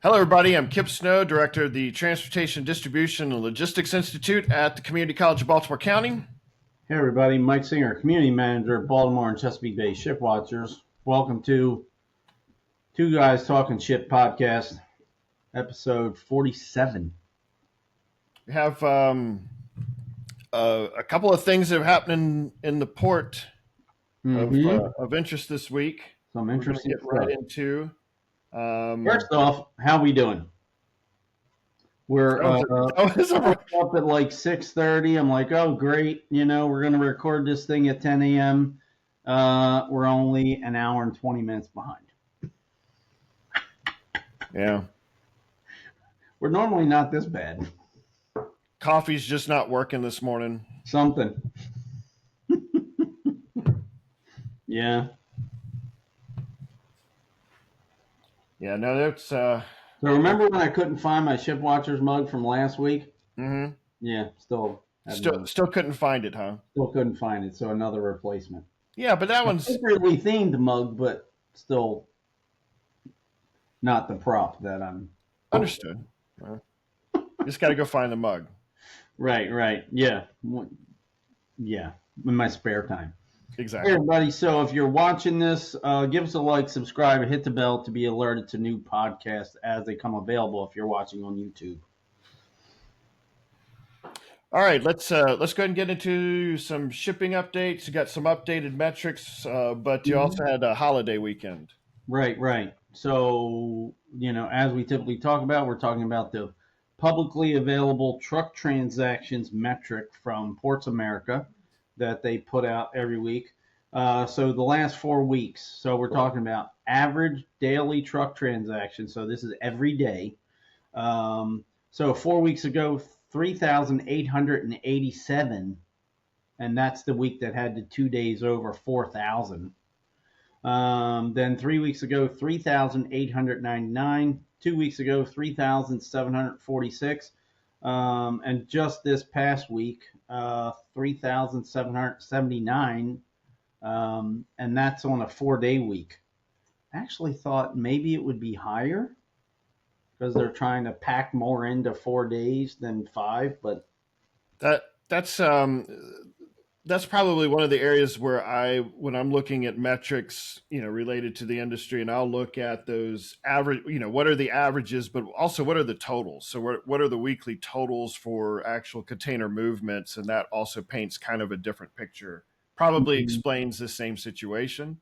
Hello, everybody. I'm Kipp Snow, Director of the Transportation Distribution and Logistics Institute at the Community College of Baltimore County. Hey everybody, Mike Singer, Community Manager at Baltimore and Chesapeake Bay Shipwatchers. Welcome to Two Guys Talking Ship podcast, episode 47. We have a couple of things that are happening in the port of interest this week. Some interesting stuff. Right into. First off, how we doing? We're up at like 6:30. I'm like, oh great, we're gonna record this thing at 10 a.m. We're only an hour and 20 minutes behind. Yeah, we're normally not this bad. Coffee's just not working this morning. Something. Yeah. Yeah, no, that's. So remember when I couldn't find my Shipwatchers mug from last week? Mm-hmm. Yeah, still couldn't find it, huh? Still couldn't find it, so another replacement. Yeah, but that one's appropriately themed mug, but still not the prop that I'm. Understood. Just got to go find the mug. Right. Yeah. In my spare time. Exactly. Hey everybody, so if you're watching this, give us a like, subscribe, and hit the bell to be alerted to new podcasts as they come available if you're watching on YouTube. All right, let's go ahead and get into some shipping updates. You got some updated metrics, but you also had a holiday weekend. Right. So, as we typically talk about, we're talking about the publicly available truck transactions metric from Ports America that they put out every week. So the last 4 weeks. So we're talking about average daily truck transactions. So this is every day. So 4 weeks ago, 3,887. And that's the week that had the 2 days over 4,000. Then 3 weeks ago, 3,899. 2 weeks ago, 3,746. And just this past week, 3,779, and that's on a 4-day week. I actually thought maybe it would be higher because they're trying to pack more into 4 days than 5, but that's probably one of the areas where when I'm looking at metrics, related to the industry, and I'll look at those average, what are the averages, but also what are the totals? So what are the weekly totals for actual container movements? And that also paints kind of a different picture, probably explains the same situation.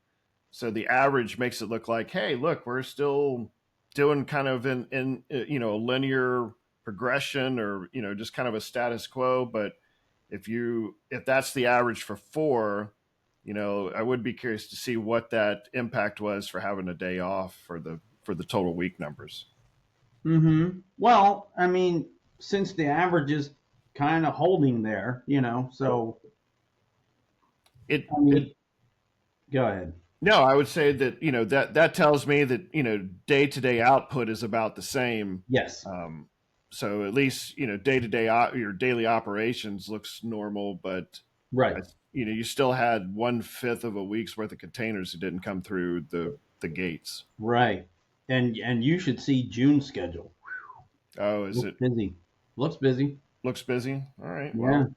So the average makes it look like, hey, look, we're still doing kind of in a linear progression or, just kind of a status quo. But if that's the average for 4, I would be curious to see what that impact was for having a day off for the total week numbers. Well, I mean, since the average is kind of holding there, so go ahead. No, I would say that, that tells me that, day-to-day output is about the same. Yes. So at least, day-to-day, your daily operations looks normal, but right. You still had 1/5 of a week's worth of containers that didn't come through the gates. Right. And you should see June's schedule. Oh, is it busy? Looks busy. Looks busy. All right. Yeah. Well,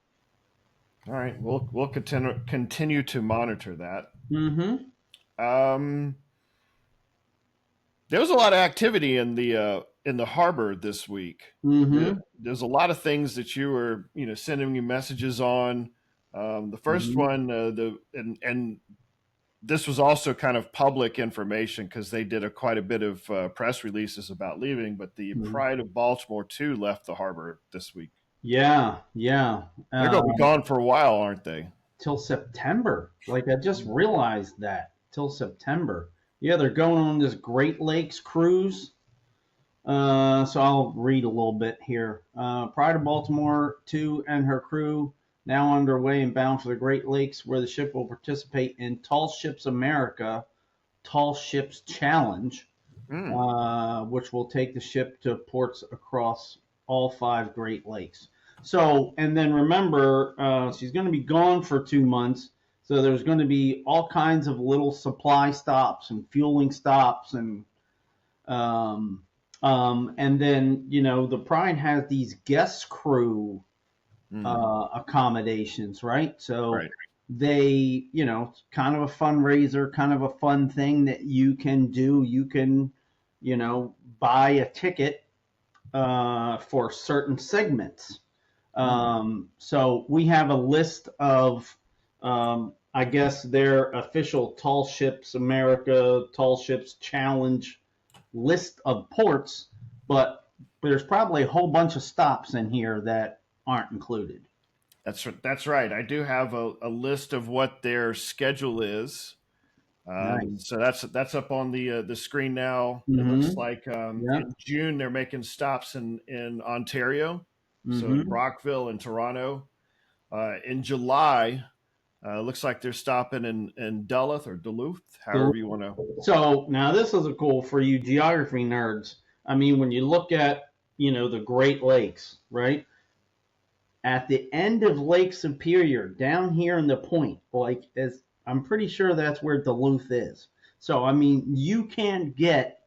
all right. We'll continue to monitor that. There was a lot of activity in the harbor this week. There's a lot of things that you were, sending me messages on. The first one, and this was also kind of public information because they did quite a bit of press releases about leaving. But the Pride of Baltimore II left the harbor this week. Yeah. They're going to be gone for a while, aren't they? Till September. Like I just realized that. Till September. Yeah, they're going on this Great Lakes cruise. So I'll read a little bit here. Pride of Baltimore II and her crew now underway and bound for the Great Lakes, where the ship will participate in Tall Ships America, Tall Ships Challenge, which will take the ship to ports across all 5 Great Lakes. So, and then remember, she's going to be gone for 2 months. So there's going to be all kinds of little supply stops and fueling stops and And then, the Pride has these guest crew Hmm. accommodations, right? So Right. they, kind of a fundraiser, kind of a fun thing that you can do. You can, buy a ticket for certain segments. Hmm. So we have a list of, I guess, their official Tall Ships America, Tall Ships Challenge list of ports, but there's probably a whole bunch of stops in here that aren't included. That's right. I do have a list of what their schedule is. Nice. So that's up on the screen now. It looks Mm-hmm. like Yeah. in June they're making stops in Ontario, so in Mm-hmm. Brockville and Toronto. In July, looks like they're stopping in Duluth or Duluth, however you want to. So now this is a cool for you geography nerds. I mean, when you look at, the Great Lakes, right? At the end of Lake Superior, down here in the point, like as I'm pretty sure that's where Duluth is. So I mean, you can't get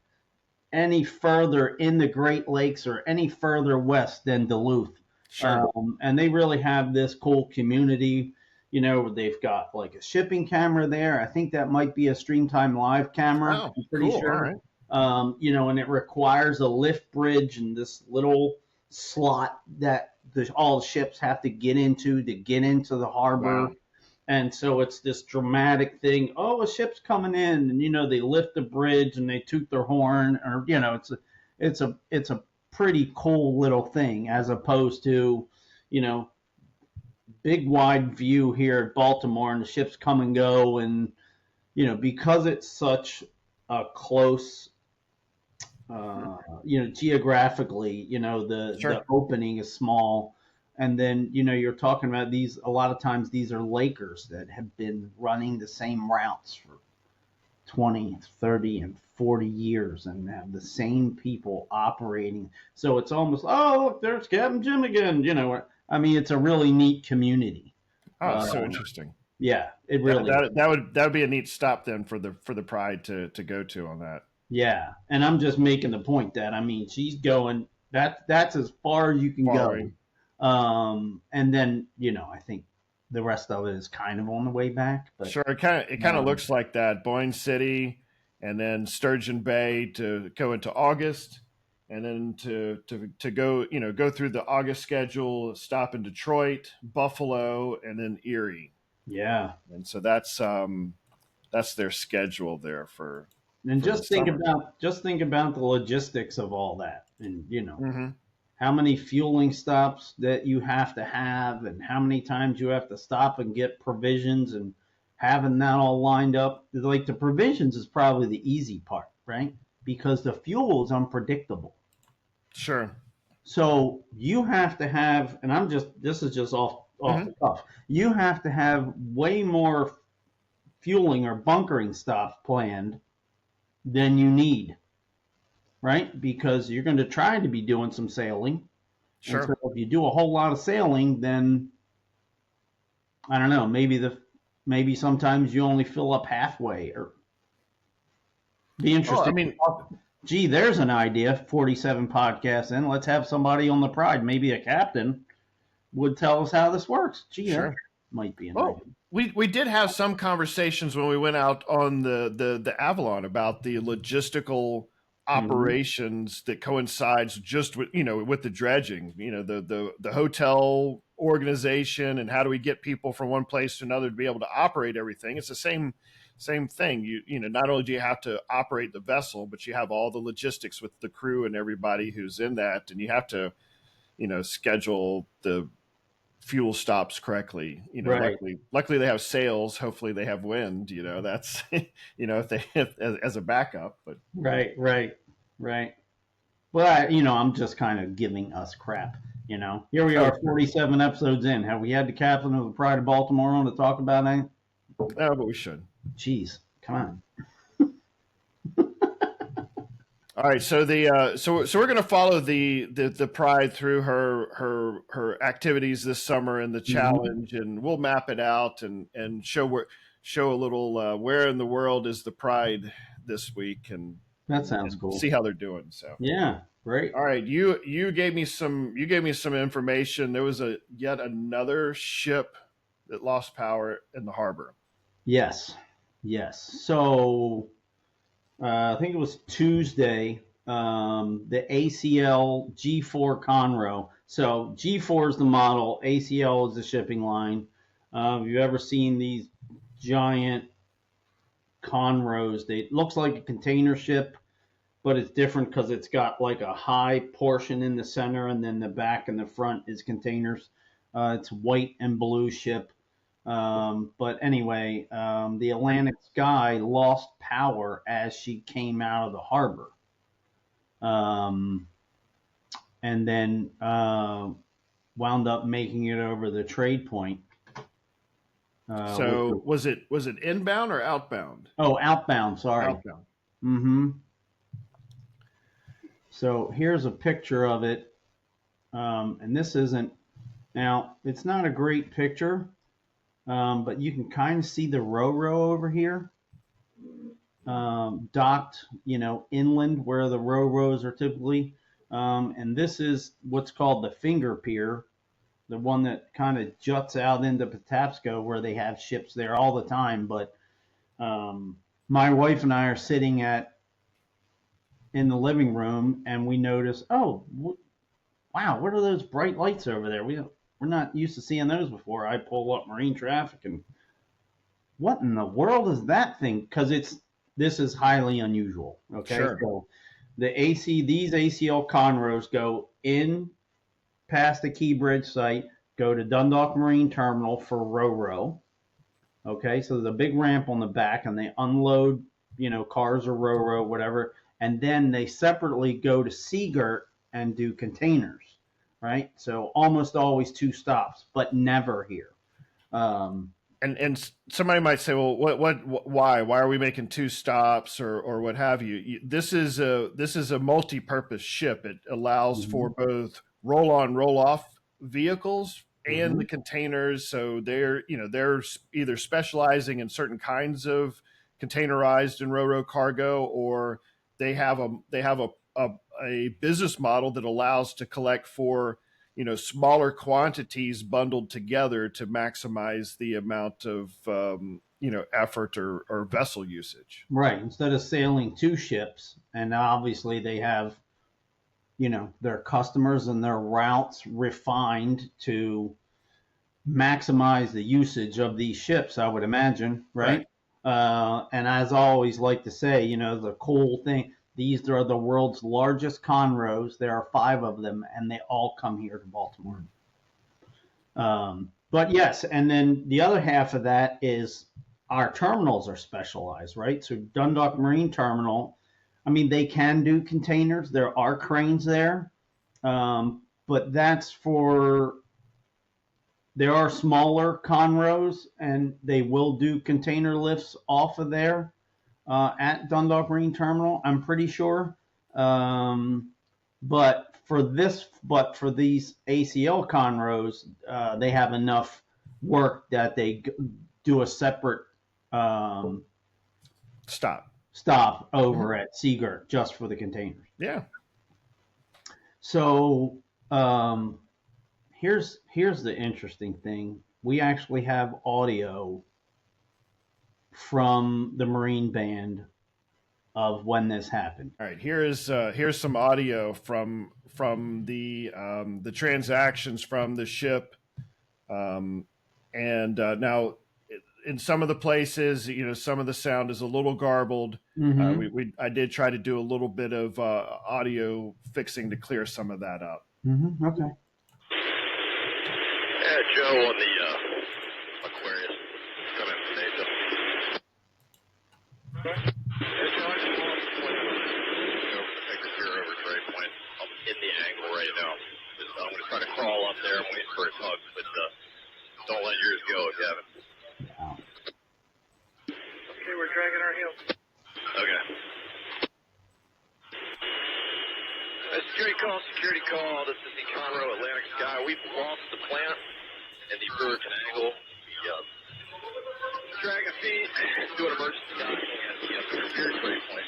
any further in the Great Lakes or any further west than Duluth. Sure. And they really have this cool community. They've got like a shipping camera there. I think that might be a Streamtime Live camera. Oh, I'm pretty cool. All sure. right. And it requires a lift bridge and this little slot that all the ships have to get into the harbor. Wow. And so it's this dramatic thing. Oh, a ship's coming in, and they lift the bridge and they toot their horn, or it's a pretty cool little thing as opposed to, you know, big wide view here at Baltimore and the ships come and go, and because it's such a close, geographically, the Sure. opening is small. And then, you're talking about these, a lot of times these are Lakers that have been running the same routes for 20, 30, and 40 years and have the same people operating. So it's almost, oh, look, there's Captain Jim again. I mean, it's a really neat community. Oh, Uh, so interesting. yeah, it That, really is. that that would be a neat stop then for the Pride to go to on that. Yeah. And I'm just making the point that, I mean, she's going, that's as far as you can Far go. away. And then, I think the rest of it is kind of on the way back, but Sure. It kind of um, looks like that. Boyne City, and then Sturgeon Bay to go into August, and then to go go through the August schedule. Stop in Detroit, Buffalo, and then Erie. yeah. And so that's their schedule there And for the summer. just think about the logistics of all that, and Hmm. how many fueling stops that you have to have, and how many times you have to stop and get provisions, and having that all lined up. Like the provisions is probably the easy part, right? Because the fuel is unpredictable. Sure. So you have to have, and this is just off Hmm. the cuff. You have to have way more fueling or bunkering stops planned than you need, right? Because you're going to try to be doing some sailing. And so Sure. if you do a whole lot of sailing, then I don't know, maybe sometimes you only fill up halfway, or be Oh, I interesting. mean, Gee, there's an idea. 47 podcasts in. Let's have somebody on the Pride, maybe a captain, would tell us how this works. Gee, that sure. might be an Well, idea. we did have some conversations when we went out on the Avalon about the logistical Mm-hmm. operations that coincides just with with the dredging, the hotel organization, and how do we get people from one place to another to be able to operate everything. It's the same thing. Not only do you have to operate the vessel, but you have all the logistics with the crew and everybody who's in that, and you have to schedule the fuel stops correctly. Right, Luckily they have sails. Hopefully they have wind. That's if they as a backup. But right, right. Well, I'm just kind of giving us crap. Here we oh, are, sure. 47 episodes in. Have we had the captain of the Pride of Baltimore on to talk about anything? No, but we should. Jeez, come on. All right, so so we're going to follow the Pride through her activities this summer and the Mm-hmm. challenge, and we'll map it out and show a little where in the world is the Pride this week, and That sounds and cool. see how they're doing. So, Yeah, great. all right, you gave me some information. There was a yet another ship that lost power in the harbor. Yes, yes. So I think it was Tuesday. The ACL G4 ConRo. So G4 is the model, ACL is the shipping line. Have you ever seen these giant ConRos? It looks like a container ship, but it's different because it's got like a high portion in the center, and then the back and the front is containers. It's white and blue ship. But anyway, the Atlantic Sky lost power as she came out of the harbor. Um, and then wound up making it over the trade point. So was it inbound or outbound? Outbound, sorry. Outbound. Mm-hmm. So here's a picture of it. And this isn't, now, it's not a great picture, but you can kind of see the Ro-Ro over here. Docked, inland where the Ro-Ros are typically. And this is what's called the finger pier, the one that kind of juts out into Patapsco, where they have ships there all the time. But my wife and I are sitting in the living room, and we notice, wow, what are those bright lights over there? We're not used to seeing those before. I pull up marine traffic, and what in the world is that thing? Because this is highly unusual. Okay, Sure. so these ACL ConRos go in past the Key Bridge site, go to Dundalk Marine Terminal for Ro-Ro. Okay, so there's a big ramp on the back, and they unload, cars or Ro-Ro, whatever, and then they separately go to Seagirt and do containers, right? So almost always two stops, but never here. And somebody might say, well, why are we making two stops or what have you? This is a multi-purpose ship. It allows for both roll on, roll off vehicles and the containers. So they're either specializing in certain kinds of containerized and ro-ro cargo, or they have a business model that allows to collect for smaller quantities bundled together to maximize the amount of effort or vessel usage. Right. Instead of sailing two ships, and obviously they have their customers and their routes refined to maximize the usage of these ships, I would imagine, right? And as I always like to say, the cool thing, these are the world's largest ConRos. There are 5 of them, and they all come here to Baltimore. But yes, and then the other half of that is our terminals are specialized, right? So Dundalk Marine Terminal, I mean, they can do containers. There are cranes there, but that's there are smaller ConRos, and they will do container lifts off of there at Dundalk Marine Terminal, I'm pretty sure. But for these ACL ConRos, they have enough work that they do a separate stop over at Seagirt just for the containers. Yeah. So here's the interesting thing. We actually have audio from the Marine Band of when this happened. All right. Here's some audio from the transactions from the ship, and now in some of the places, some of the sound is a little garbled. I did try to do a little bit of audio fixing to clear some of that up. Okay. Yeah, Joe on the Aquarius. Come in from Asia. Hey, Joe, I just want to point out take the pier over trade point. I'm in the angle right now. I'm going to try to crawl up there. I'm waiting for a tug, but don't let yours go, Kevin. Okay, we're dragging our heels. Okay. Security call. This is the ConRo Atlantic Sky. We've lost the plant in the Brewerton angle. Dragon feet, do an emergency dock, and pier trade point.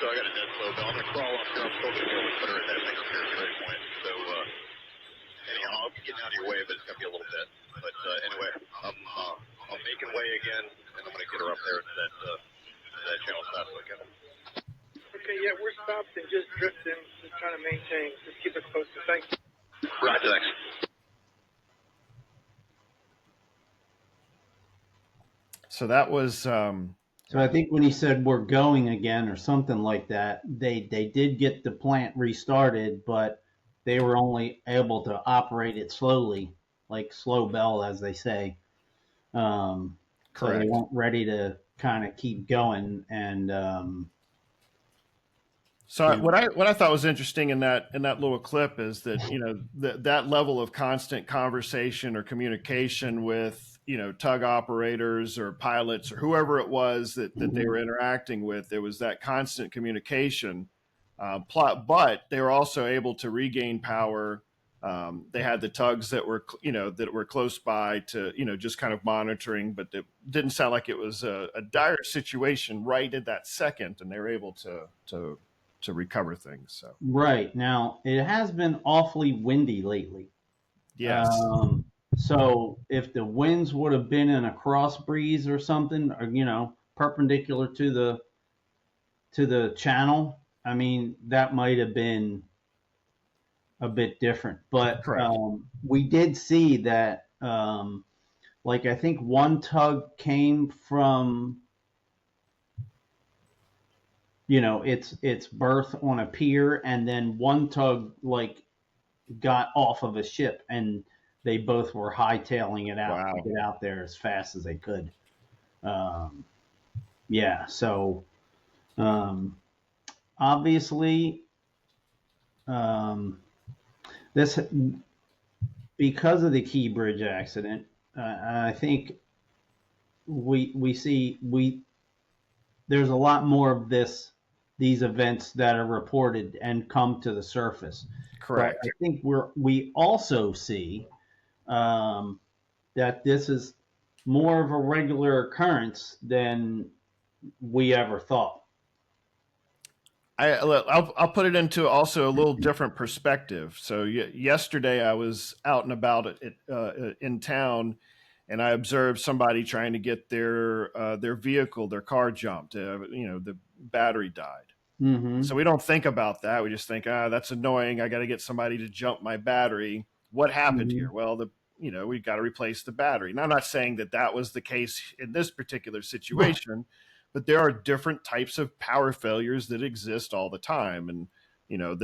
so I got a dead slow bell. I'm going to crawl up here. I'm still going to be able to put her at that next pier trade point. So, anyhow, I'll be getting out of your way, but it's going to be a little bit. But anyway, I'm making way again, and I'm going to get her up there to that channel as fast as I can. Okay, yeah, we're stopped and just drifting, just trying to maintain. Just keep us posted. Thanks. Roger, thanks. So that was. So I think when he said we're going again or something like that, they did get the plant restarted, but they were only able to operate it slowly, like slow bell, as they say. So they weren't ready to kind of keep going. And so what I thought was interesting in that little clip is that, you know, that level of constant conversation or communication with, you know, tug operators or pilots or whoever it was that they were interacting with, there was that constant communication. But they were also able to regain power. They had the tugs that were, you know, that were close by to, you know, just kind of monitoring, but it didn't sound like it was a dire situation right at that second, and they were able to recover things. So right now, it has been awfully windy lately. yes. So if the winds would have been in a cross breeze or something, or, you know, perpendicular to the channel, I mean, that might have been a bit different. But we did see that, like, I think one tug came from, you know, its berth on a pier, and then one tug like got off of a ship, and they both were hightailing it out to get out there as fast as they could. Yeah, so obviously, this, because of the Key Bridge accident, I think there's a lot more of these events that are reported and come to the surface. Correct. But I think we also see that this is more of a regular occurrence than we ever thought. I'll put it into also a little different perspective. So yesterday I was out and about in town, and I observed somebody trying to get their vehicle, their car jumped. You know, the battery died. Mm-hmm. So we don't think about that. We just think, that's annoying. I got to get somebody to jump my battery. What happened here? Well, we've got to replace the battery. Now, I'm not saying that was the case in this particular situation, but there are different types of power failures that exist all the time. And, you know,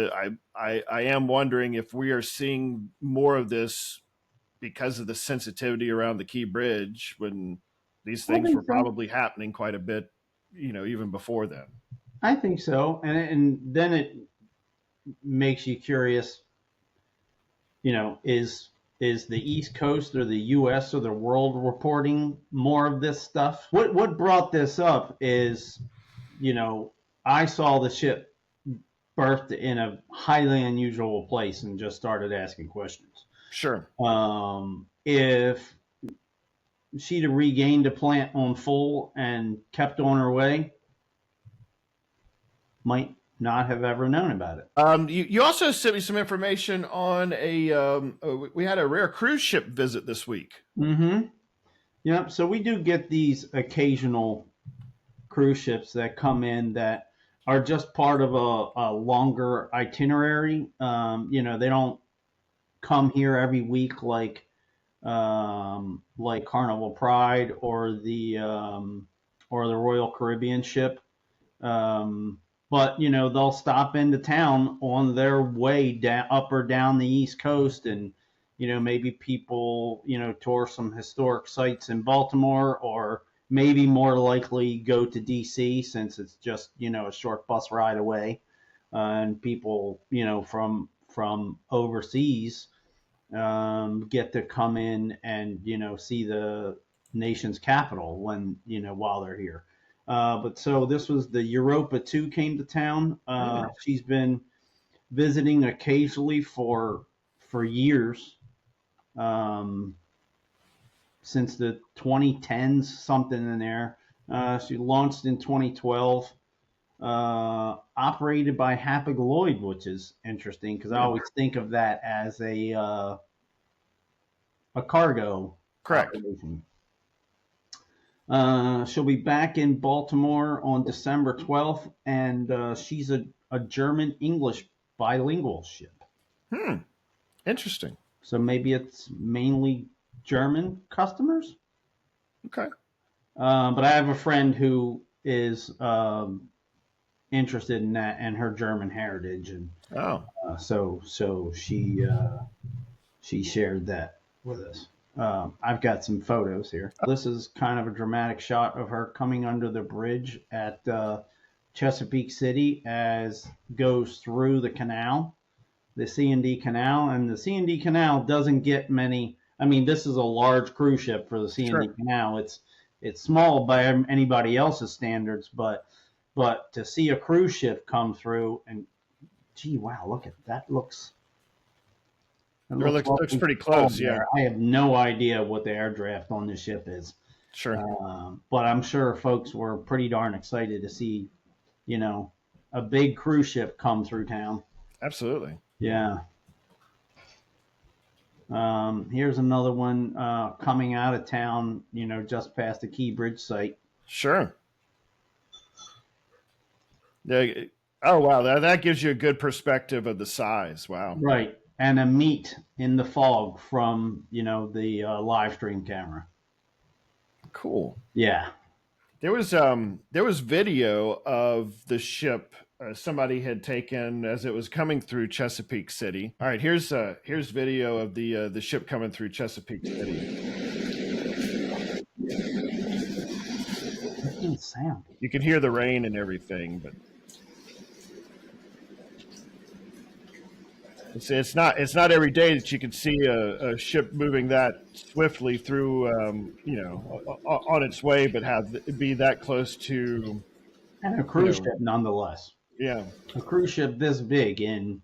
I am wondering if we are seeing more of this because of the sensitivity around the Key Bridge, when these things were probably happening quite a bit, you know, even before then. I think so. And then it makes you curious, you know, is the East Coast or the U.S. or the world reporting more of this stuff? What brought this up is, you know, I saw the ship berthed in a highly unusual place and just started asking questions. Sure. If she'd have regained a plant on full and kept on her way, might not have ever known about it. You also sent me some information on we had a rare cruise ship visit this week. Mm-hmm. Yep. So we do get these occasional cruise ships that come in that are just part of a longer itinerary. You know, they don't come here every week like Carnival Pride or the Royal Caribbean ship. But, you know, they'll stop into town on their way down, up or down the East Coast, and, you know, maybe people, you know, tour some historic sites in Baltimore, or maybe more likely go to DC, since it's just, you know, a short bus ride away. And people, you know, from overseas get to come in and, you know, see the nation's capital while they're here. But so this was the Eruopa II came to town. She's been visiting occasionally for years, since the 2010s, something in there. She launched in 2012. operated by Hapag-Lloyd, which is interesting because I always think of that as a cargo Correct. operation. She'll be back in Baltimore on December 12th, and she's a German-English bilingual ship. Interesting. So maybe it's mainly German customers. Okay. But I have a friend who is interested in that and her German heritage, and so she shared that with us. I've got some photos here. This is kind of a dramatic shot of her coming under the bridge at Chesapeake City as goes through the canal, the C&D Canal, and the C&D Canal doesn't get many. I mean, this is a large cruise ship for the C&D Canal. It's small by anybody else's standards, but to see a cruise ship come through and, gee, wow, look at that. Looks pretty close, yeah. I have no idea what the air draft on this ship is. Sure. But I'm sure folks were pretty darn excited to see, a big cruise ship come through town. Absolutely. Yeah. Here's another one coming out of town, just past the Key Bridge site. Sure. Yeah. Oh, wow. That gives you a good perspective of the size. Wow. Right. And a meet in the fog from, the live stream camera. Cool. Yeah. There was video of the ship somebody had taken as it was coming through Chesapeake City. All right, here's video of the ship coming through Chesapeake City. Sound. You can hear the rain and everything, but it's not every day that you can see a ship moving that swiftly through, on its way, but have it be that close to. And a cruise ship, nonetheless. Yeah. A cruise ship this big and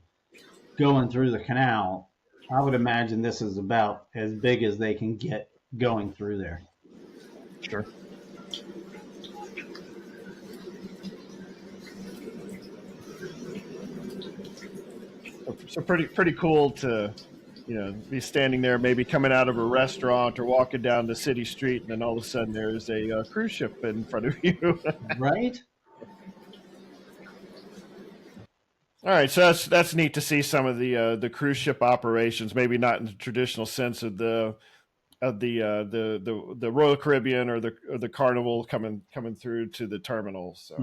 going through the canal, I would imagine this is about as big as they can get going through there. Sure. So pretty cool to, be standing there, maybe coming out of a restaurant or walking down the city street, and then all of a sudden there's a cruise ship in front of you. Right. All right, so that's neat to see some of the cruise ship operations, maybe not in the traditional sense of the Royal Caribbean or the Carnival coming through to the terminal. So.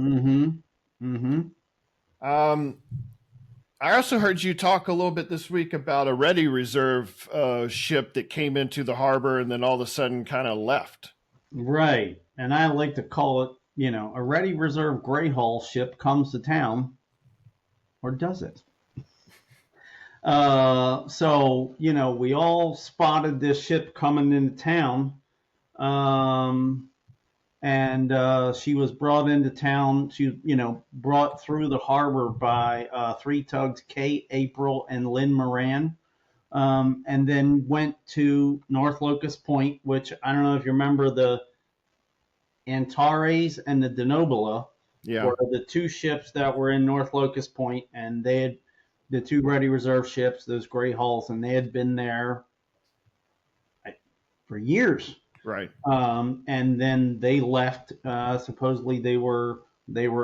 I also heard you talk a little bit this week about a ready reserve ship that came into the harbor and then all of a sudden kind of left. Right, and I like to call it, a ready reserve gray hull ship comes to town. Or does it? So, we all spotted this ship coming into town. And she was brought into town. She, brought through the harbor by 3 tugs, Kate, April, and Lynn Moran. And then went to North Locust Point, which I don't know if you remember the Antares and the Denobula. Yeah. Were the 2 ships that were in North Locust Point, and they had the 2 ready reserve ships, those gray hulls, and they had been there for years. Right. And then they left. Supposedly they were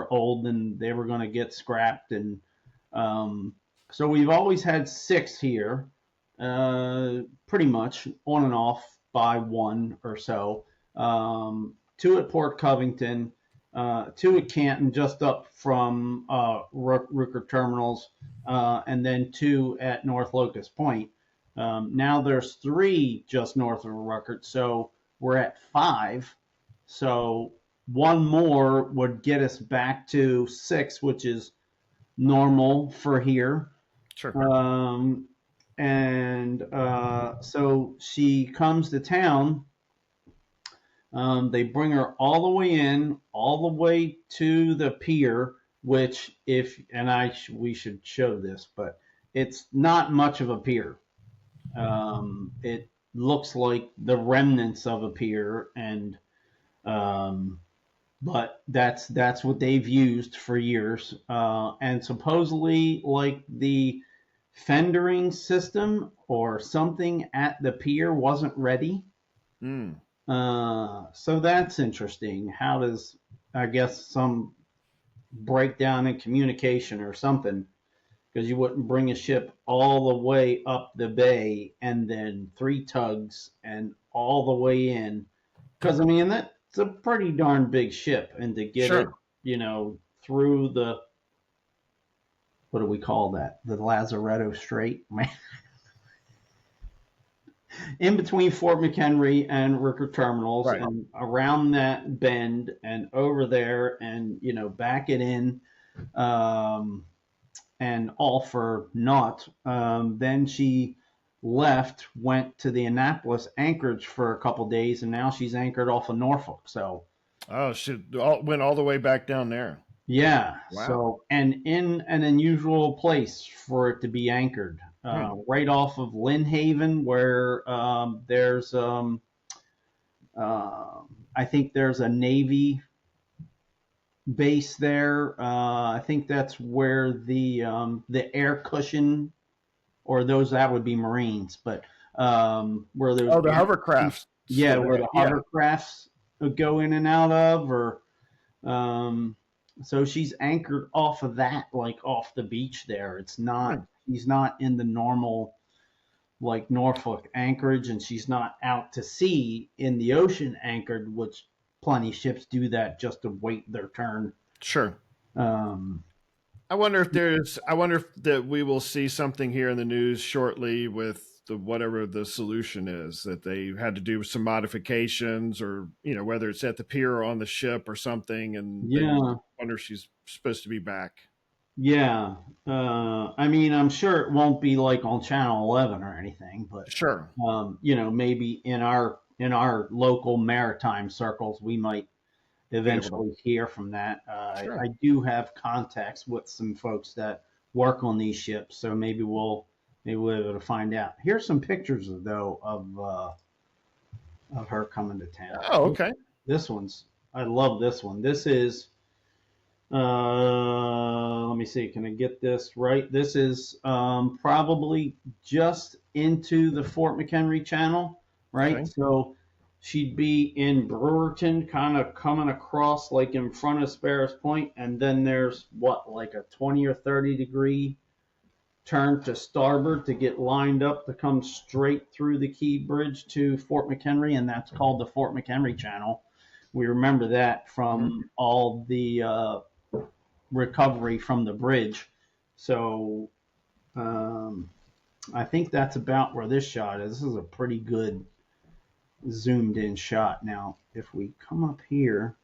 old and they were going to get scrapped, and so we've always had 6 here, pretty much on and off by 1 or so. 2 at Port Covington. 2 at Canton, just up from Rooker Terminals, and then 2 at North Locust Point. Now there's 3 just north of Rooker, so we're at 5. So 1 more would get us back to 6, which is normal for here. Sure. So she comes to town. They bring her all the way in, all the way to the pier, which we should show this, but it's not much of a pier. It looks like the remnants of a pier, and but that's what they've used for years. And supposedly, like the fendering system or something at the pier wasn't ready. Mm. So that's interesting. How does, I guess, some breakdown in communication or something? Because you wouldn't bring a ship all the way up the bay and then 3 tugs and all the way in. Because, I mean, that's a pretty darn big ship. And to get it, Sure. through the, what do we call that? The Lazaretto Strait? In between Fort McHenry and Ricker Terminals, Right. and around that bend and over there, and back it in, and all for naught. Then she left, went to the Annapolis Anchorage for a couple days, and now she's anchored off of Norfolk. So Oh, she went all the way back down there. yeah, Wow. so and in an unusual place for it to be anchored, right off of Lynn Haven, where there's I think there's a Navy base there. I think that's where the air cushion, or that would be Marines, but where there's the hovercrafts. yeah, where the hovercrafts go in and out of, or so she's anchored off of that, like off the beach there. It's not, she's not in the normal, like Norfolk Anchorage, and she's not out to sea in the ocean anchored, which plenty of ships do that just to wait their turn. Sure. I wonder if that we will see something here in the news shortly with whatever the solution is, that they had to do some modifications, or whether it's at the pier or on the ship or something, and yeah, wonder if she's supposed to be back. Yeah, I mean, I'm sure it won't be like on Channel 11 or anything, but Sure. Maybe in our local maritime circles, we might eventually hear from that. Sure. I do have contacts with some folks that work on these ships, so maybe we'll be able to find out. Here's some pictures though of her coming to town. Oh, okay. I love this one. This is. Let me see. Can I get this right? This is probably just into the Fort McHenry Channel, right? Okay. So she'd be in Brewerton, kind of coming across like in front of Sparrows Point, and then there's like a 20 or 30 degree turn to starboard to get lined up to come straight through the Key Bridge to Fort McHenry, and that's called the Fort McHenry Channel. We remember that from all the recovery from the bridge. So I think that's about where this shot is. This is a pretty good zoomed in shot. Now, if we come up here,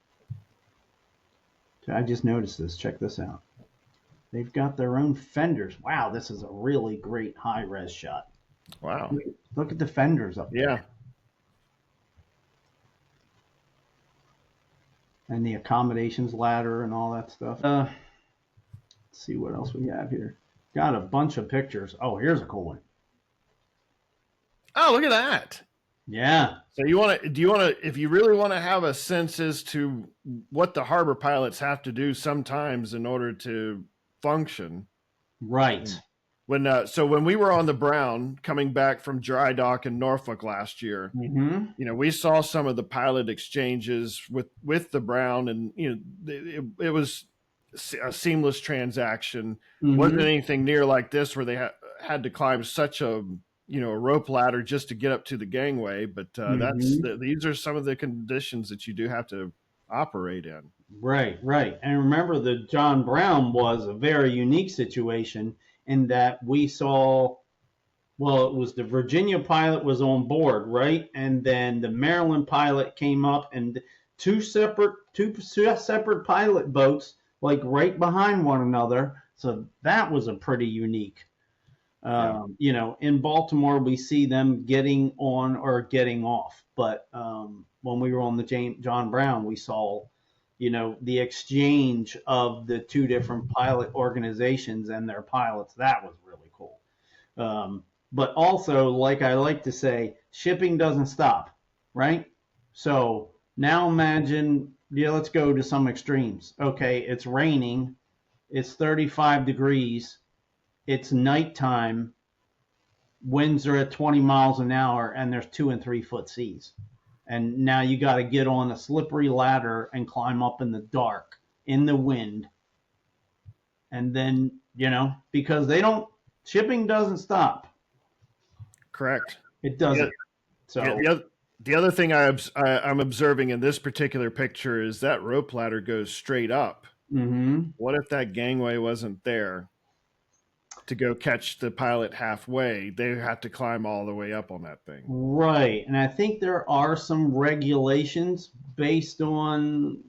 I just noticed this. Check this out. They've got their own fenders. Wow, this is a really great high res shot. Wow. Look at the fenders up there. Yeah. And the accommodations ladder and all that stuff. Let's see what else we have here. Got a bunch of pictures. Oh, here's a cool one. Oh, look at that. Yeah. So if you really want to have a sense as to what the harbor pilots have to do sometimes in order to function. Right. When we were on the Brown coming back from dry dock in Norfolk last year, we saw some of the pilot exchanges with the Brown, and it was a seamless transaction. Wasn't anything near like this where they had to climb such a rope ladder just to get up to the gangway. But these are some of the conditions that you do have to operate in. Right. And remember, the John Brown was a very unique situation in that we saw, well, it was the Virginia pilot was on board, right? And then the Maryland pilot came up, and two separate pilot boats, like right behind one another. So that was a pretty unique. In Baltimore, we see them getting on or getting off. But when we were on the John Brown, we saw, the exchange of the two different pilot organizations and their pilots. That was really cool. But also, like I like to say, shipping doesn't stop, right? So now imagine let's go to some extremes. Okay, it's raining. It's 35 degrees. It's nighttime. Winds are at 20 miles an hour, and there's 2 and 3 foot seas. And now you got to get on a slippery ladder and climb up in the dark, in the wind. And then, because shipping doesn't stop. Correct. It doesn't. So the other thing I'm observing in this particular picture is that rope ladder goes straight up. Mm-hmm. What if that gangway wasn't there to go catch the pilot halfway? They had to climb all the way up on that thing. Right. And I think there are some regulations based on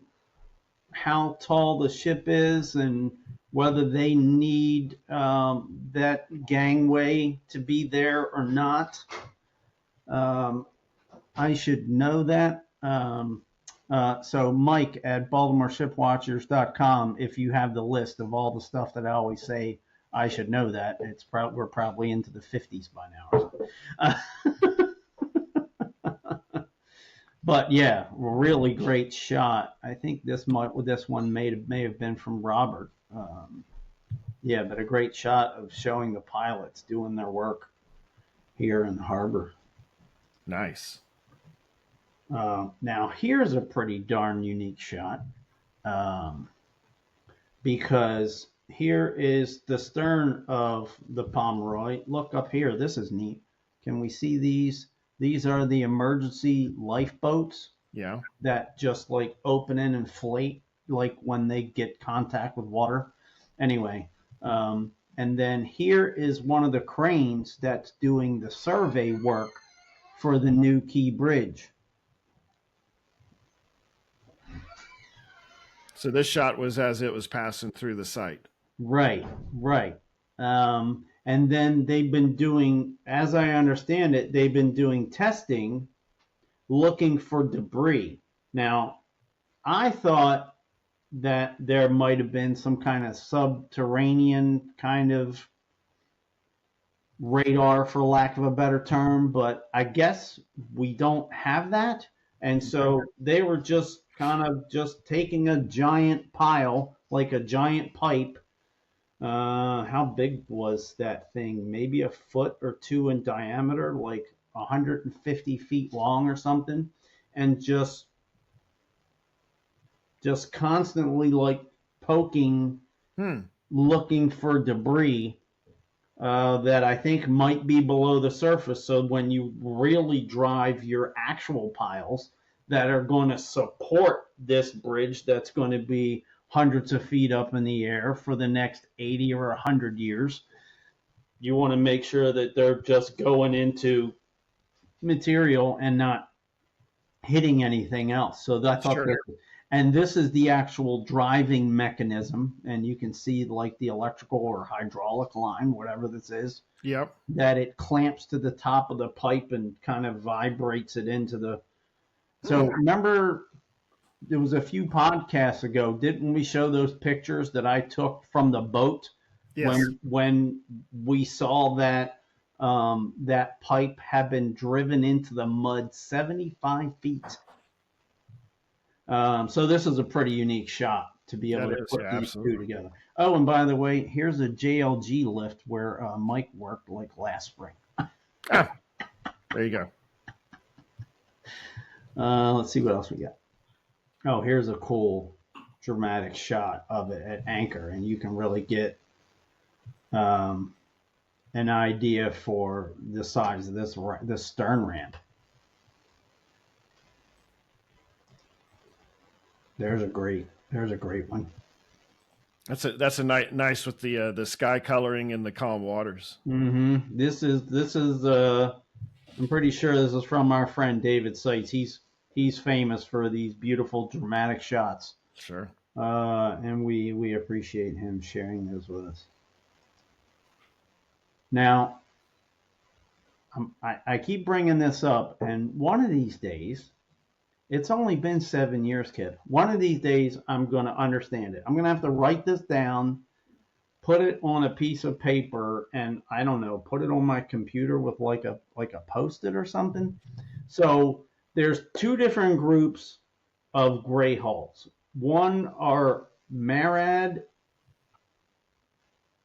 how tall the ship is and whether they need that gangway to be there or not. I should know that. So Mike at BaltimoreShipwatchers.com, if you have the list of all the stuff that I always say I should know that, we're probably into the 50s by now. But yeah, really great shot. I think this one may have been from Robert. Yeah, but a great shot of showing the pilots doing their work here in the harbor. Nice. Now here's a pretty darn unique shot, because here is the stern of the Pomeroy. Look up here. This is neat. Can we see these? These are the emergency lifeboats. Yeah. That just like open and inflate like when they get contact with water. Anyway, and then here is one of the cranes that's doing the survey work for the new Key Bridge. So this shot was as it was passing through the site. Right. And then they've been doing, as I understand it, they've been doing testing, looking for debris. Now, I thought that there might have been some kind of subterranean kind of radar, for lack of a better term, but I guess we don't have that. And so they were just kind of just taking a giant pile, like a giant pipe. How big was that thing? Maybe a foot or two in diameter, like 150 feet long or something, and just constantly like poking, looking for debris that I think might be below the surface. So when you really drive your actual piles that are going to support this bridge that's going to be hundreds of feet up in the air for the next 80 or 100 years, you want to make sure that they're just going into material and not hitting anything else. So I thought that, and this is the actual driving mechanism, and you can see like the electrical or hydraulic line, whatever this is. Yep. That it clamps to the top of the pipe and kind of vibrates it into the. So remember, there was a few podcasts ago, didn't we show those pictures that I took from the boat? Yes. When we saw that that pipe had been driven into the mud 75 feet. So this is a pretty unique shot to be able to put these two together. Oh, and by the way, here's a JLG lift where Mike worked like last spring. There you go. Let's see what else we got. Oh, here's a cool dramatic shot of it at anchor, and you can really get an idea for the size of this stern ramp. There's a great one. That's a nice with the sky coloring and the calm waters. Mm-hmm. This is I'm pretty sure this is from our friend David Seitz. He's famous for these beautiful dramatic shots. Sure. And we appreciate him sharing those with us. Now, I keep bringing this up, and one of these days, it's only been 7 years, Kipp. One of these days, I'm going to understand it. I'm going to have to write this down, put it on a piece of paper, and I don't know, put it on my computer with like a Post-it or something. So there's two different groups of gray hulls. One are Marad,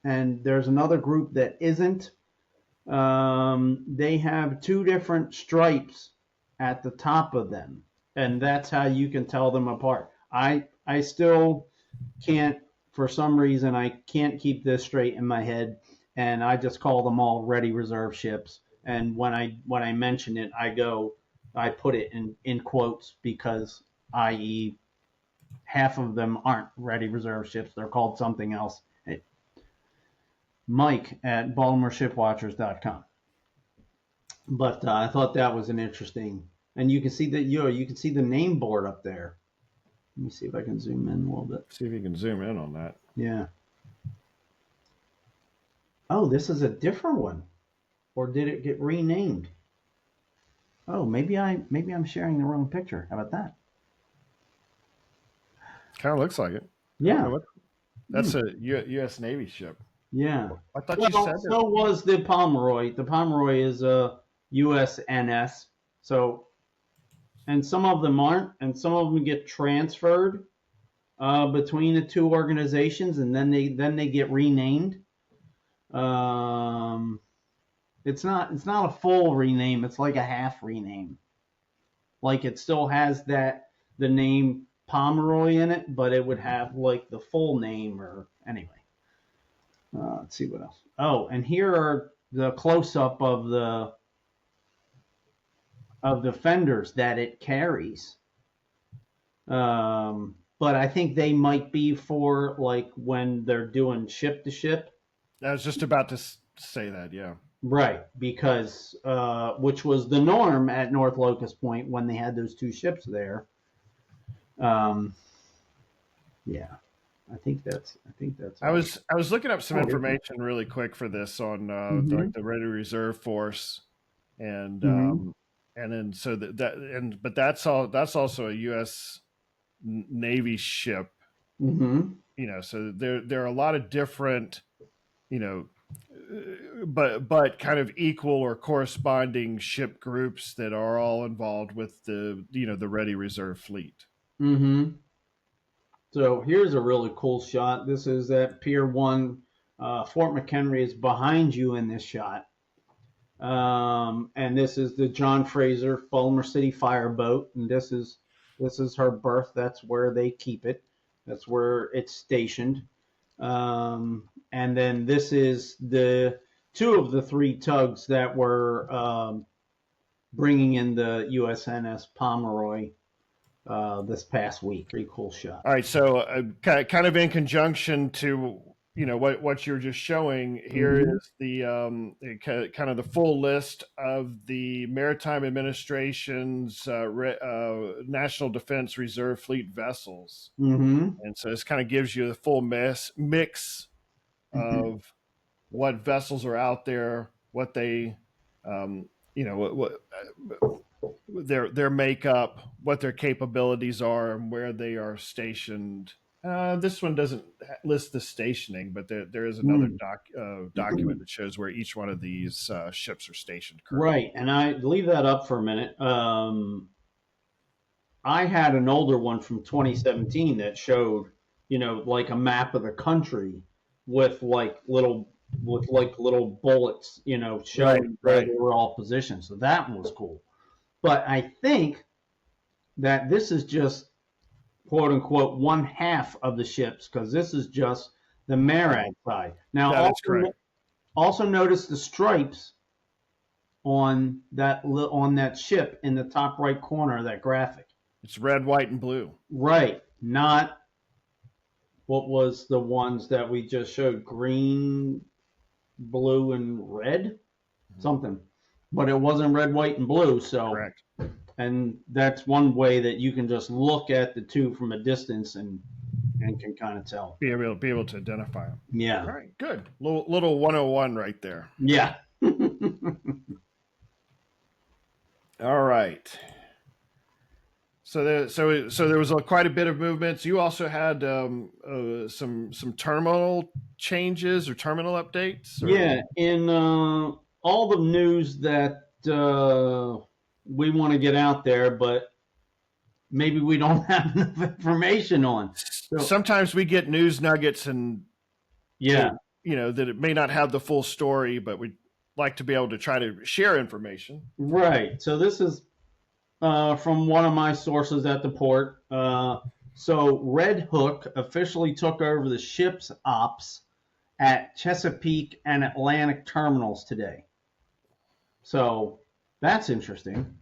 and there's another group that isn't. They have two different stripes at the top of them, and that's how you can tell them apart. I still can't, for some reason, I can't keep this straight in my head, and I just call them all ready reserve ships. And when I mention it, I put it in quotes because, i.e., half of them aren't ready reserve ships; they're called something else. Mike at BaltimoreShipwatchers.com. But I thought that was an interesting, and you can see that you can see the name board up there. Let me see if I can zoom in a little bit. See if you can zoom in on that. Yeah. Oh, this is a different one, or did it get renamed? Oh, maybe I'm sharing the wrong picture. How about that? Kind of looks like it. Yeah. That's a U.S. Navy ship. Yeah. I thought you said so was the Pomeroy. The Pomeroy is a USNS. So, and some of them aren't, and some of them get transferred between the two organizations, and then they get renamed. It's not a full rename. It's like a half rename. Like it still has the name Pomeroy in it, but it would have like the full name or anyway. Let's see what else. Oh, and here are the close-up of the fenders that it carries. But I think they might be for like when they're doing ship to ship. I was just about to say that, yeah. Right, because which was the norm at North Locust Point when they had those two ships there. Yeah. I think that's. I was looking up some information really quick for this on the Ready Reserve Force, and then so but that's also a U.S. Navy ship. You know, so there are a lot of different, you know, but kind of equal or corresponding ship groups that are all involved with the Ready Reserve Fleet. So here's a really cool shot. This is at Pier 1. Fort McHenry is behind you in this shot. And this is the John Fraser Baltimore City Fireboat. And this is her berth. That's where they keep it. That's where it's stationed. And then this is the two of the three tugs that were bringing in the USNS Pomeroy this past week. Pretty cool shot. All right, so kind of in conjunction to what you're just showing here is the kind of the full list of the Maritime Administration's National Defense Reserve Fleet vessels, and so this kind of gives you the full mix of what vessels are out there, what they what their makeup, what their capabilities are, and where they are stationed. This one doesn't list the stationing, but there is another document that shows where each one of these ships are stationed currently. Right, and I leave that up for a minute. I had an older one from 2017 that showed, like a map of the country with little bullets, showing where they were all positioned. So that one was cool. But I think that this is just, quote unquote, one half of the ships, because this is just the Marad side. Now, also notice the stripes on that ship in the top right corner of that graphic. It's red, white, and blue. Right, not what was the ones that we just showed, green, blue, and red, something. But it wasn't red, white, and blue. So, correct. And that's one way that you can just look at the two from a distance and can kind of tell. Be able to identify them. Yeah. All right. Good. Little 101 right there. Yeah. All right. So there was quite a bit of movements. You also had some terminal changes or terminal updates. Yeah. In all the news that we want to get out there, but maybe we don't have enough information on. So, Sometimes we get news nuggets and yeah, that it may not have the full story, but we'd like to be able to try to share information. right. So this is from one of my sources at the port. So Red Hook officially took over the ship's ops at Chesapeake and Atlantic terminals today. So that's interesting.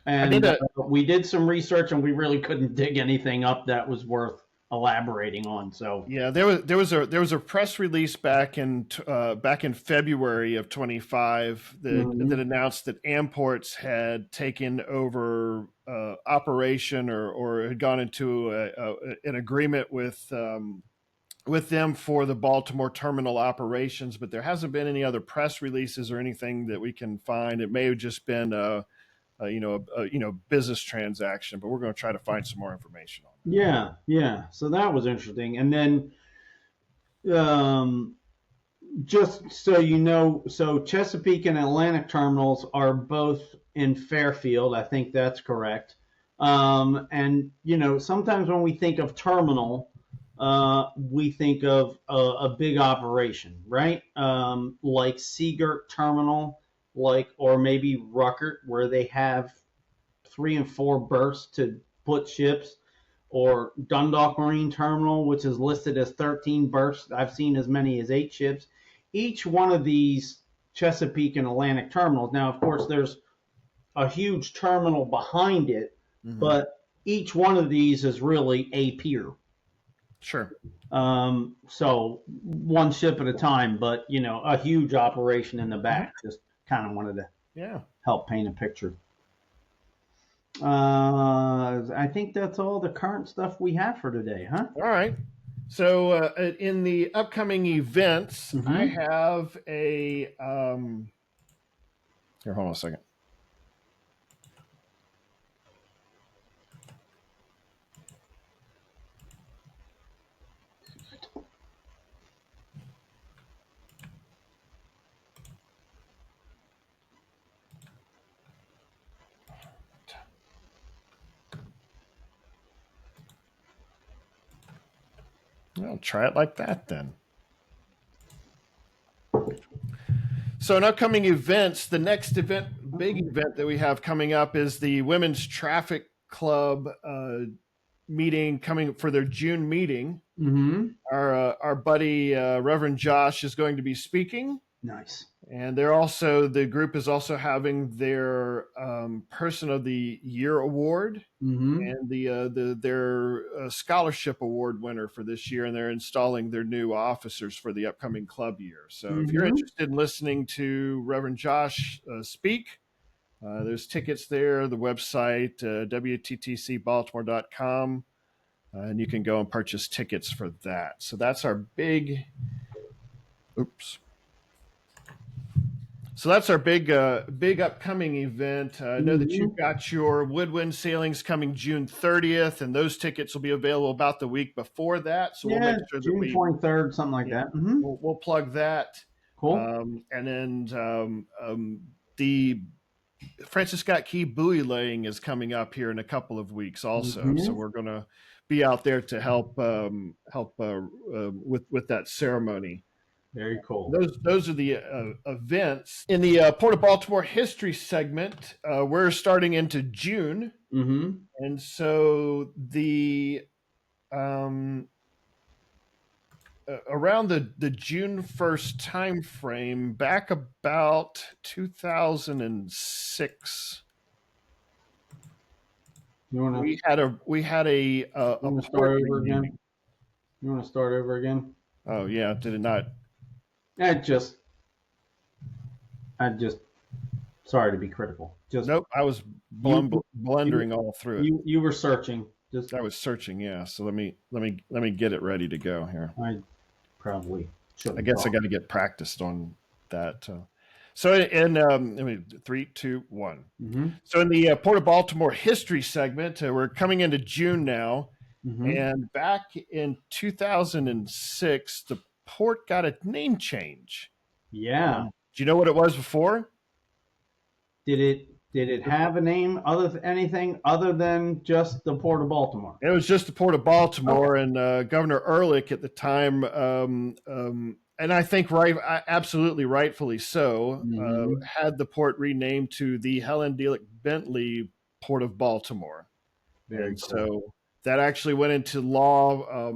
And we did some research, and we really couldn't dig anything up that was worth elaborating on. So yeah, there was a press release back in February of 25 that announced that Amports had taken over operation or had gone into an agreement with them for the Baltimore terminal operations, but there hasn't been any other press releases or anything that we can find. It may have just been a business transaction, but we're going to try to find some more information on it. Yeah. So that was interesting. And then, just so you know, so Chesapeake and Atlantic terminals are both in Fairfield. I think that's correct. And sometimes when we think of terminal, we think of a big operation, right? Like Seagirt Terminal, or maybe Ruckert, where they have 3 and 4 berths to put ships, or Dundalk Marine Terminal, which is listed as 13 berths. I've seen as many as 8 ships. Each one of these Chesapeake and Atlantic terminals. Now, of course, there's a huge terminal behind it, but each one of these is really a pier. Sure. So one ship at a time, but a huge operation in the back. Just kind of wanted to help paint a picture. I think that's all the current stuff we have for today, huh? All right. So in the upcoming events, I have a here. Hold on a second. I'll try it like that then. So in upcoming events, the next big event that we have coming up is the Women's Traffic Club meeting coming for their June meeting. Our buddy Reverend Josh is going to be speaking. Nice. And the group is also having their Person of the Year award and their scholarship award winner for this year, and they're installing their new officers for the upcoming club year. So if you're interested in listening to Reverend Josh speak, there's tickets there. The website WTTCbaltimore.com, and you can go and purchase tickets for that. So that's our big. So that's our big upcoming event. I know that you've got your Woodwind sailings coming June 30th, and those tickets will be available about the week before that. So we'll make sure that June 23rd, something like that. We'll plug that. Cool. And then the Francis Scott Key buoy laying is coming up here in a couple of weeks also. So we're going to be out there to help with that ceremony. Very cool. Those are the events. In the Port of Baltimore history segment, we're starting into June. And so the around the June 1st time frame, back about You2006, want we had a start over again? You want to start over again? Oh yeah, did it not? I just sorry to be critical. Nope, I was blundering all through it. You were searching. I was searching, yeah. So let me get it ready to go here. I probably should. I guess I got to get practiced on that. So in 3, 2, 1. So in the Port of Baltimore history segment, we're coming into June now, and back in 2006, the port got a name change. Yeah. Do you know what it was before? Did Did it have a name anything other than just the Port of Baltimore? It was just the Port of Baltimore, Okay. and Governor Ehrlich at the time, and I think absolutely rightfully so, Mm-hmm. had the port renamed to the Helen Delich Bentley Port of Baltimore. Very And cool. so that actually went into law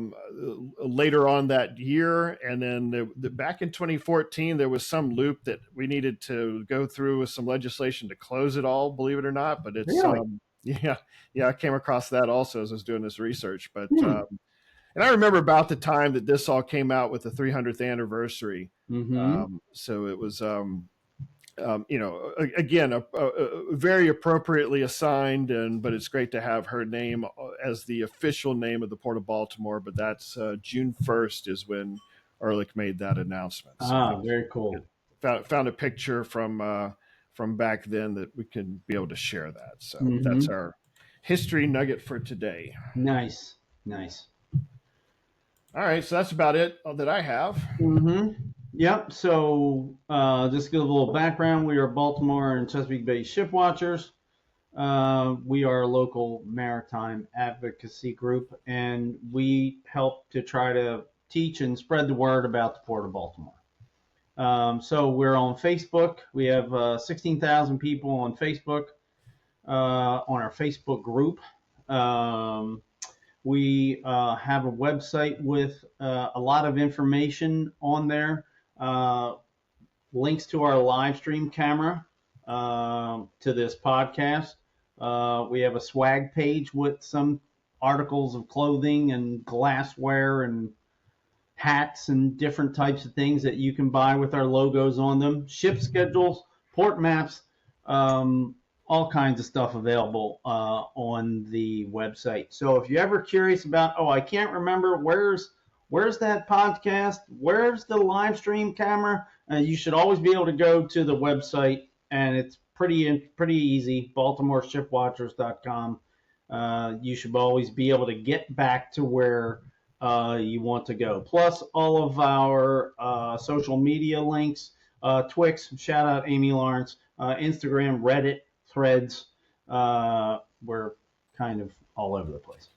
later on that year. And then back in 2014, there was some loop that we needed to go through with some legislation to close it all, believe it or not. But it's, Really? yeah, I came across that also as I was doing this research. But, Hmm. and I remember about the time that this all came out with the 300th anniversary. Mm-hmm. So it was, again, a very appropriately assigned, but it's great to have her name as the official name of the Port of Baltimore. But that's June 1st is when Ehrlich made that announcement. So that was Very cool. found a picture from back then that we can be able to share that. So that's Mm-hmm. our history nugget for today. Nice. Nice. All right, so that's about it that I have. Mm-hmm. Yep. So just to give a little background, we are Baltimore and Chesapeake Bay Shipwatchers. We are a local maritime advocacy group, and we help to try to teach and spread the word about the Port of Baltimore. So we're on Facebook. We have 16,000 people on Facebook, on our Facebook group. We have a website with a lot of information on there, links to our live stream camera, to this podcast. We have a swag page with some articles of clothing and glassware and hats and different types of things that you can buy with our logos on them. Ship schedules, port maps, all kinds of stuff available on the website. So if you're ever curious about, I can't remember where's that podcast, where's the live stream camera, you should always be able to go to the website, and it's pretty easy. BaltimoreShipwatchers.com. You should always be able to get back to where you want to go. Plus all of our social media links, Twix, shout out Amy Lawrence, Instagram, Reddit, Threads. We're kind of all over the place.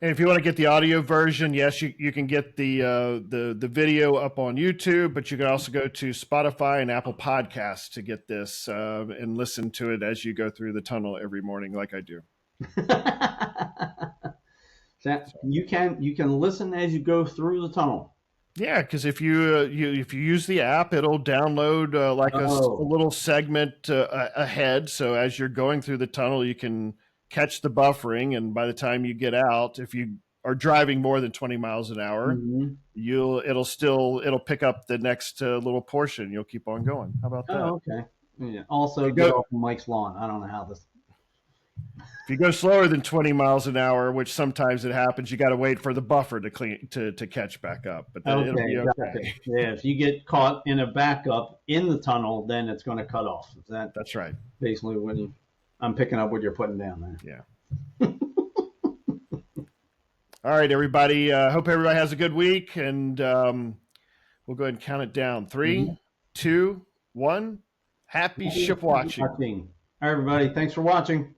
And if you want to get the audio version, yes, you can get the video up on YouTube, but you can also go to Spotify and Apple Podcasts to get this and listen to it as you go through the tunnel every morning, like I do. You can listen as you go through the tunnel. Yeah, because if you use the app, it'll download a little segment ahead. So as you're going through the tunnel, you can catch the buffering, and by the time you get out, if you are driving more than 20 miles an hour, mm-hmm. it'll pick up the next little portion. You'll keep on going. How about that? Oh, okay. Yeah. Also, get off Mike's lawn. I don't know how this. If you go slower than 20 miles an hour, which sometimes it happens, you got to wait for the buffer to catch back up. But then it'll be okay. Gotcha. Yeah, if you get caught in a backup in the tunnel, then it's going to cut off. That's right. Basically, I'm picking up what you're putting down there. Yeah. All right, everybody. Hope everybody has a good week, and we'll go ahead and count it down. 3, 2, 1. Happy ship watching. All right, everybody. Thanks for watching.